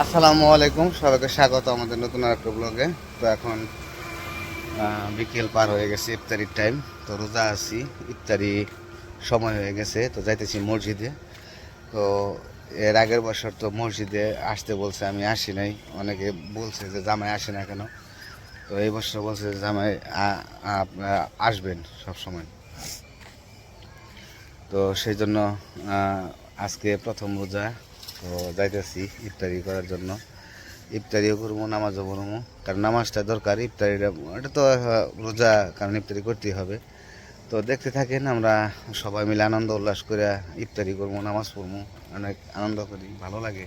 আসসালামু আলাইকুম, সবাইকে স্বাগত আমাদের নতুন একটা ব্লগে। তো এখন বিকেল পার হয়ে গেছে, ইফতারির টাইম। তো রোজা আছি, ইফতারি সময় হয়ে গেছে, তো যাইতেছি মসজিদে। তো এর আগের বছর তো মসজিদে আসতে বলছে, আমি আসি নাই। অনেকে বলছে যে জামাই আসে না কেন। তো এই বছর বলছে যে জামাই আসবেন সব সময়। তো সেই জন্য আজকে প্রথম রোজা, তো যাইতেছি ইফতারি করার জন্য। ইফতারিও করবো, নামাজও পড়বো, কারণ নামাজটা দরকার। ইফতারিটা এটা তো রোজা, কারণ ইফতারি করতেই হবে। তো দেখতে থাকেন, আমরা সবাই মিলে আনন্দ উল্লাস করে ইফতারি করবো, নামাজ পড়বো, অনেক আনন্দ করি, ভালো লাগে।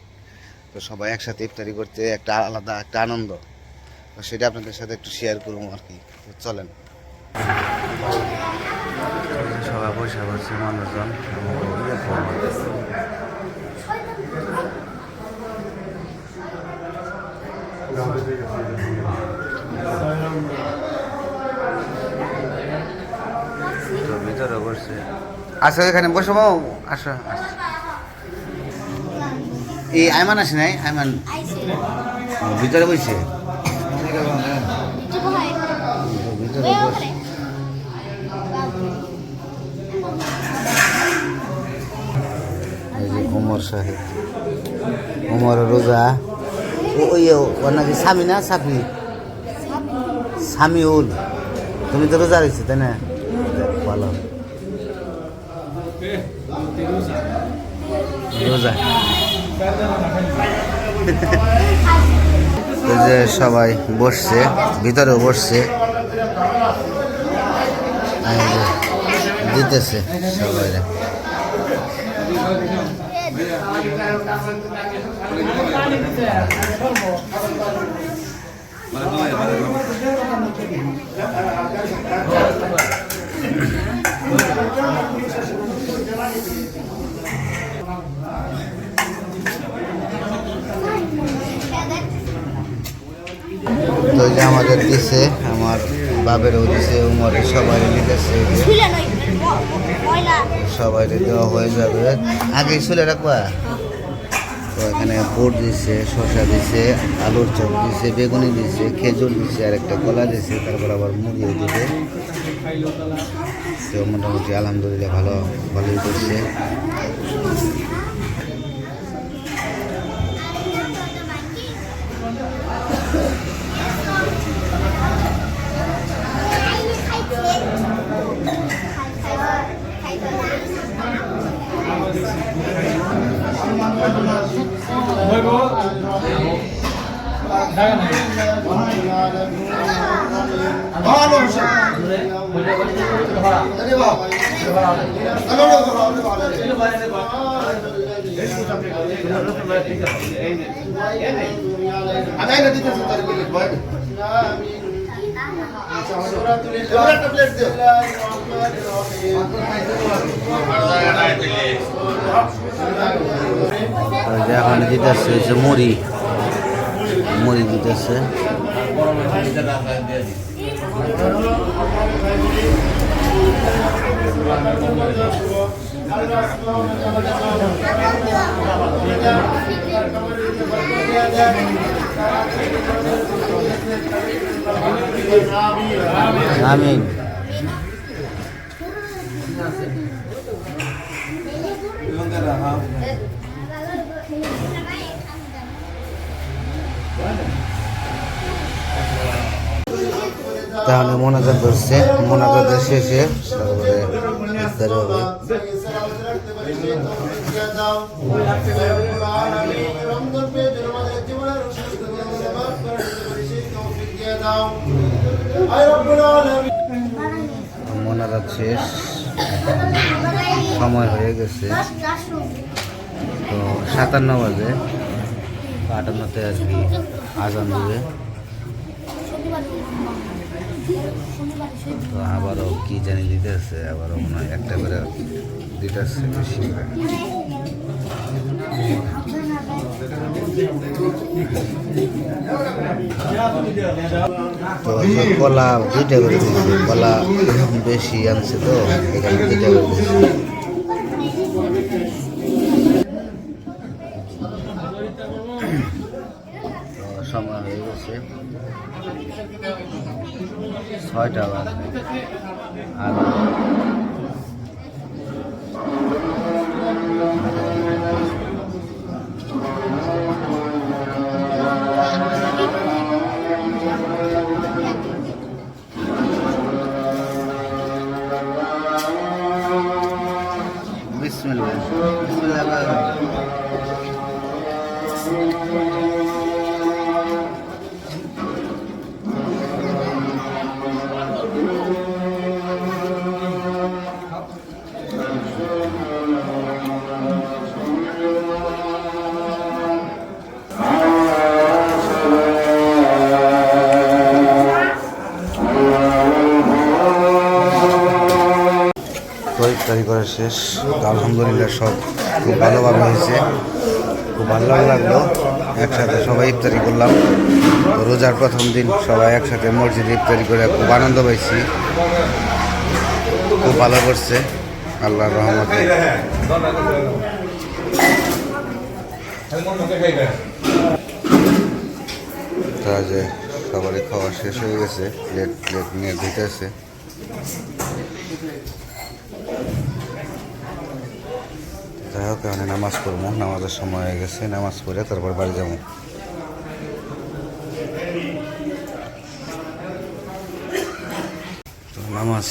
তো সবাই একসাথে ইফতারি করতে একটা আলাদা একটা আনন্দ, তো সেটা আপনাদের সাথে একটু শেয়ার করবো আর কি। তো চলেন, সবাই বসে বসে মানুষজন। ভিতরে বসছে, আসো এখানে বসো, আসো। এই আইমান আসে নাই? আইমান ভিতরে বসছে, ভিতরে বসে। এই যে ওমর সাহেব, ওমর রোজা। ওর নাকি স্বামী না সাফি? সামিউল। তুমি তো রোজা রয়েছে তাই না? ভালো রোজা। এই যে সবাই বসছে, ভিতরেও বসছে, দিতেছে সবাই। তো যে আমাদের দিছে, আমার বাবেরও দিছে, উমরের সবাই দিতেছে, সবাই দেওয়া হয়ে যাবে। আগে চলে রাখবা। তো এখানে বুট দিছে, শসা দিছে, আলুর চপ দিছে, বেগুনি দিছে, খেজুর দিছে, আর একটা কলা দিছে, তারপর আবার মুড়িও দিবে। তো মোটামুটি আলহামদুলিল্লাহ ভালোই করছে। এখন দিতেছে হচ্ছে মুড়ি দিতেছে। আমিন। তাহলে মোনাজাত করছে, মোনাজাতের শেষে তারপরে ইফতার হবে। মোনাজাত শেষ, সময় হয়ে গেছে। তো 57 বাজে, 58তে আর কি আজান দিবে। তো আবারও কি জানি দিতেছে, আবারও মনে হয় একটা করে দিতেছে বেশি করে। তো কলা 2টা করে দিচ্ছে, কলা বেশি আনছে তো এখানে 2টা করে দিচ্ছে। সময় হয়ে গেছে 6টা বাজে। আর বিসমিল্লাহ ইফতারি করা শেষ। আলহামদুলিল্লাহ সব খুব ভালোভাবে হয়েছে, খুব ভালো লাগলো। একসাথে সবাই ইফতারি করলাম। রোজার প্রথম দিন সবাই একসাথে মসজিদে ইফতারি করে খুব আনন্দ পাইছি। খুব ভালো করছে আল্লাহর রহমতে। তা যে সবারই খাওয়া শেষ হয়ে গেছে, প্লেট প্লেট নিয়ে দিতেছে। যাই হোক, এখানে নামাজ পড়বো, নামাজের সময় হয়ে গেছে। নামাজ পড়ে তারপর বাড়ি যাবো। তো নামাজ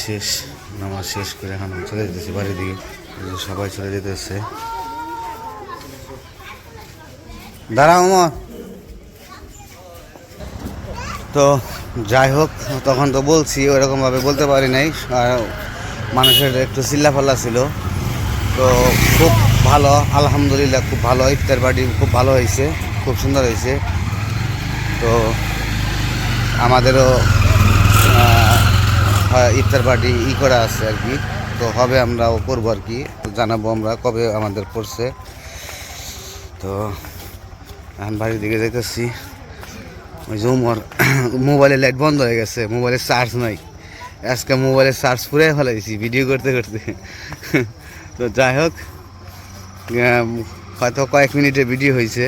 শেষ করে এখন চলে যেতেছি বাড়ির দিকে। সবাই চলে যেতেছে। দাঁড়াও মা। তো যাই হোক, তখন তো বলছি, ওইরকমভাবে বলতে পারি নাই। আর মানুষের একটু চিল্লাফাল্লা ছিল। তো খুব ভালো, আলহামদুলিল্লাহ খুব ভালো। ইফতার পার্টি খুব ভালো হয়েছে, খুব সুন্দর হয়েছে। তো আমাদেরও ইফতার পার্টি করা আছে আর কি। তো হবে, আমরাও করবো আর কি। তো জানাবো আমরা কবে আমাদের পড়ছে। তো এখন বাড়ির দিকে যাইতেছি। ওই যে মোবাইলের লাইট বন্ধ হয়ে গেছে, মোবাইলের চার্জ নাই। আজকে মোবাইলের চার্জ পুরে ফেলাইছি ভিডিও করতে করতে। তো যাই হোক, হয়তো কয়েক মিনিটের ভিডিও হয়েছে।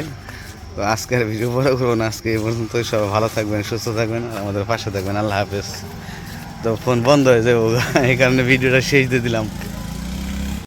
তো আজকের ভিডিও বড় করবো না। আজকে এই পর্যন্ত। সবাই ভালো থাকবেন, সুস্থ থাকবেন, আর আমাদের পাশে থাকবেন। আল্লাহ হাফেজ। তো ফোন বন্ধ হয়ে যাবো, এই কারণে ভিডিওটা শেষ দিয়ে দিলাম।